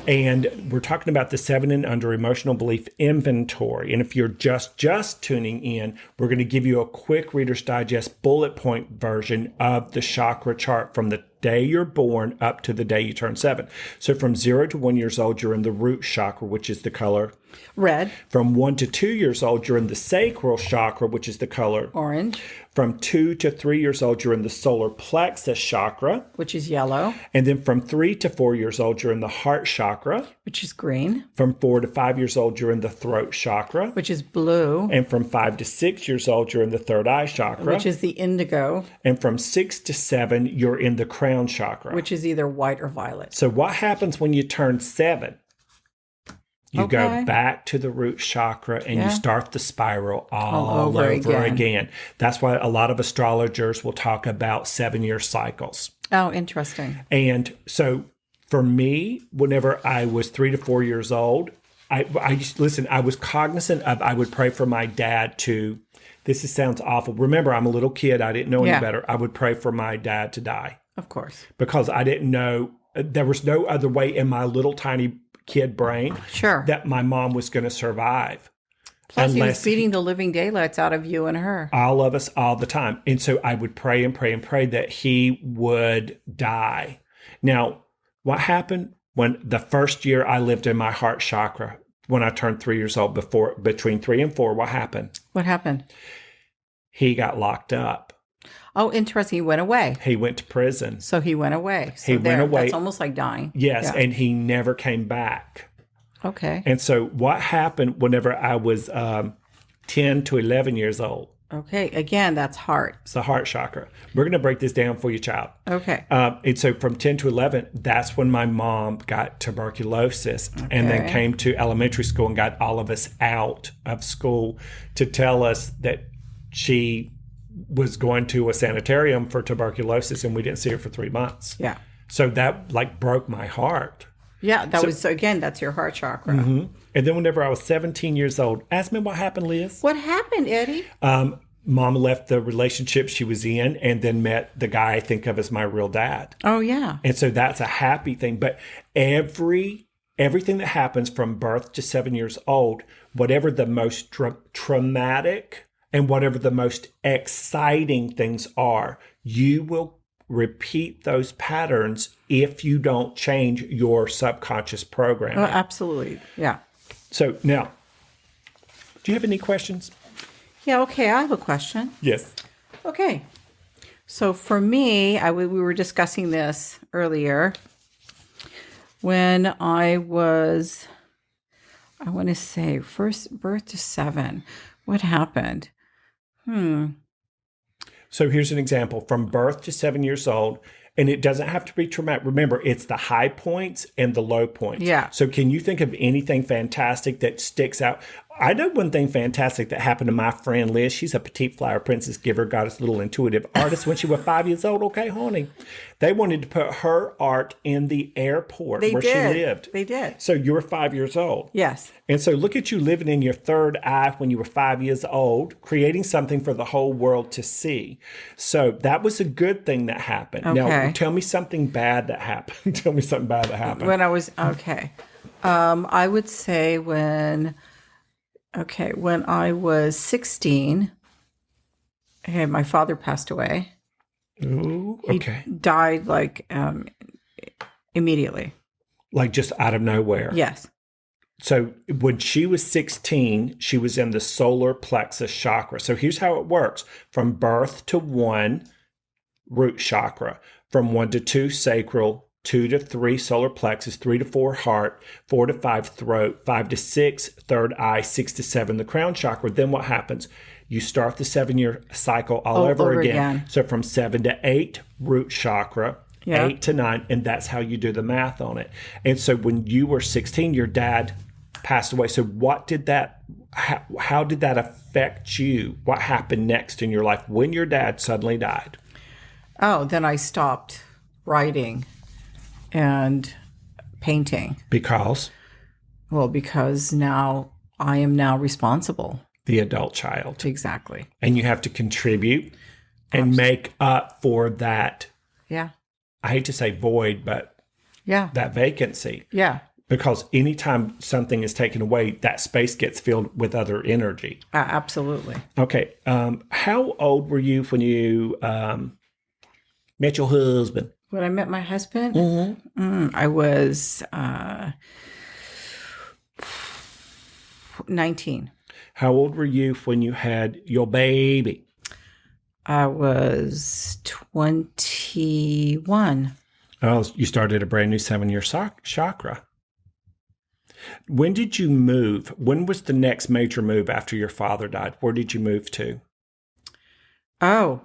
And we're talking about the 7 and under emotional belief inventory. And if you're just tuning in, we're going to give you a quick Reader's Digest bullet point version of the chakra chart from the day you're born up to the day you turn 7. So from 0 to 1 years old, you're in the root chakra, which is the color red. From 1 to 2 years old, you're in the sacral chakra, which is the color Orange. From 2 to 3 years old, you're in the solar plexus chakra, which is yellow. And then from 3 to 4 years old, you're in the heart chakra, which is green. From 4 to 5 years old, you're in the throat chakra, which is blue. And from 5 to 6 years old, you're in the third eye chakra, which is the indigo. And from 6 to 7, you're in the crown chakra, which is either white or violet. So what happens when you turn 7? You go back to the root chakra and you start the spiral all over again. That's why a lot of astrologers will talk about 7-year cycles. Oh, interesting. And so for me, whenever I was 3 to 4 years old, I was cognizant of, I would pray for my dad to, sounds awful. Remember, I'm a little kid. I didn't know any better. I would pray for my dad to die. Of course. Because I didn't know, there was no other way in my little tiny kid brain that my mom was going to survive. Plus he was beating the living daylights out of you and her. All of us, all the time. And so I would pray and pray and pray that he would die. Now, what happened when the first year I lived in my heart chakra, when I turned 3 years old, between 3 and 4, what happened? What happened? He got locked up. Oh, interesting. He went away. He went to prison. So he went away. So went away. That's almost like dying. Yes, and he never came back. Okay. And so what happened whenever I was 10 to 11 years old? Okay. Again, that's heart. It's the heart chakra. We're going to break this down for you, child. Okay. And so from 10 to 11, that's when my mom got tuberculosis and then came to elementary school and got all of us out of school to tell us that she was going to a sanitarium for tuberculosis and we didn't see her for 3 months. Yeah. So that broke my heart. Yeah, that's your heart chakra. Mm-hmm. And then whenever I was 17 years old, ask me what happened, Liz. What happened, Eddie? Mom left the relationship she was in and then met the guy I think of as my real dad. Oh, yeah. And so that's a happy thing. But everything that happens from birth to 7 years old, whatever the most traumatic and whatever the most exciting things are, you will repeat those patterns if you don't change your subconscious programming. Oh, absolutely. Yeah. So now, do you have any questions? Yeah, okay. I have a question. Yes. Okay. So for me, we were discussing this earlier. When I was, I want to say, first birth to 7, what happened? So here's an example. From birth to 7 years old, and it doesn't have to be traumatic. Remember, it's the high points and the low points. Yeah. So can you think of anything fantastic that sticks out? I know one thing fantastic that happened to my friend Liz. She's a petite flower princess giver, goddess, little intuitive artist when she was 5 years old. Okay, honey. They wanted to put her art in the airport she lived. They did. So you were 5 years old. Yes. And so look at you living in your third eye when you were 5 years old, creating something for the whole world to see. So that was a good thing that happened. Okay. Now, tell me something bad that happened. Tell me something bad that happened. When I was, I would say when I was 16, my father passed away. Ooh, okay. He died immediately. Like just out of nowhere. Yes. So when she was 16, she was in the solar plexus chakra. So here's how it works. From birth to 1, root chakra. From 1 to 2, sacral. 2 to 3, solar plexus. 3 to 4, heart. 4 to 5, throat. 5 to 6, third eye. 6 to 7, the crown chakra. Then what happens? You start the 7-year cycle all over again. So from 7 to 8, root chakra. Yeah. 8 to 9, and that's how you do the math on it. And so when you were 16, your dad passed away. So how did that affect you? What happened next in your life when your dad suddenly died? Oh, then I stopped writing and painting. Because? Well, because now I am now responsible. The adult child. Exactly. And you have to contribute and make up for that. Yeah. I hate to say void, but that vacancy. Yeah. Because anytime something is taken away, that space gets filled with other energy. Absolutely. Okay. How old were you when you met your husband? When I met my husband, Mm-hmm. I was 19. How old were you when you had your baby? I was 21. Oh, you started a brand new 7-year chakra. When did you move? When was the next major move after your father died? Where did you move to? Oh,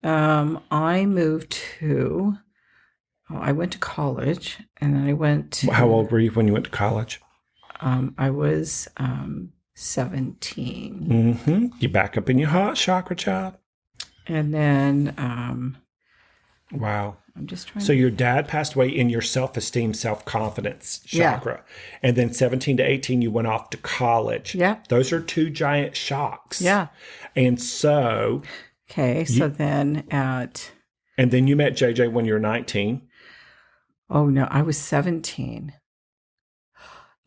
I moved to, I went to college, and then I went to, How old were you when you went to college? I was 17. Mm-hmm. You back up in your heart chakra, child. And then, Wow. I'm just trying So your dad passed away in your self-esteem, self-confidence Yeah. chakra. And then 17 to 18, you went off to college. Yeah. Those are two giant shocks. Yeah. And so... Okay, so then at... And then you met JJ when you were 19. Oh, no, I was 17.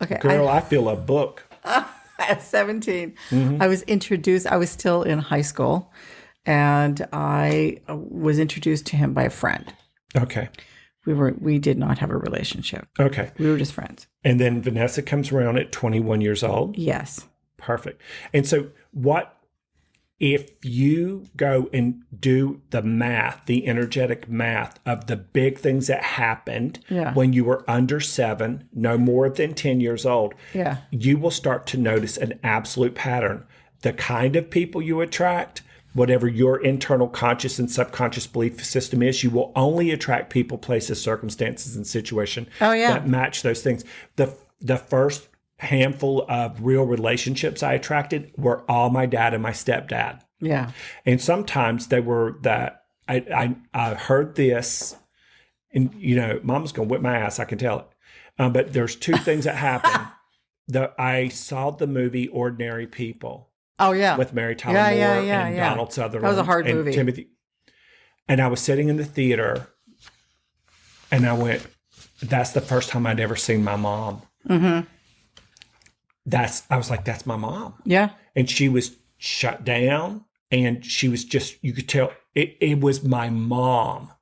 Okay. Girl, I feel a book. At 17, Mm-hmm. I was introduced, I was still in high school, and I was introduced to him by a friend. Okay. We did not have a relationship. Okay. We were just friends. And then Vanessa comes around at 21 years old. Yes. Perfect. And so what if you go and do the math, the energetic math of the big things that happened Yeah. when you were under 7, no more than 10 years old, Yeah. you will start to notice an absolute pattern. The kind of people you attract, whatever your internal conscious and subconscious belief system is, you will only attract people, places, circumstances, and situation Oh, yeah. that match those things. The first handful of real relationships I attracted were all my dad and my stepdad. Yeah. And sometimes they were that I heard this, and Mama's gonna whip my ass. I can tell it. But there's two things that happened. I saw the movie Ordinary People Oh, yeah. with Mary Tyler Yeah, Moore yeah, yeah, and yeah. Donald Sutherland. That was a hard and movie. Timothy. And I was sitting in the theater, and I went, "That's the first time I'd ever seen my mom." Mm-hmm. I was like, "That's my mom." Yeah. And she was shut down, and she was just, you could tell it was my mom.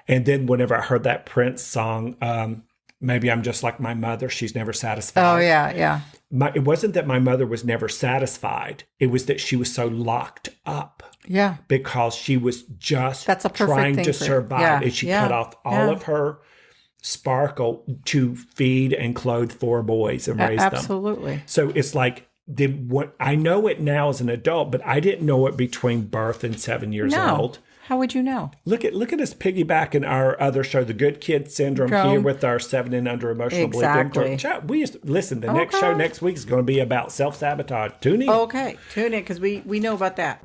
And then whenever I heard that Prince song, maybe I'm just like my mother, she's never satisfied. Oh, yeah. Yeah. It wasn't that my mother was never satisfied. It was that she was so locked up Yeah. because she was just That's a perfect trying thing to for- survive. yeah, And she yeah, cut off all yeah. of her sparkle to feed and clothe 4 boys and raise them. Absolutely. So it's like, I know it now as an adult, but I didn't know it between birth and 7 years No. old. How would you know? Look at us piggybacking our other show, The Good Kid Syndrome, here with our 7 and under emotional Exactly. belief. Listen, the next show next week is going to be about self-sabotage. Tune in. Okay. Tune in because we know about that.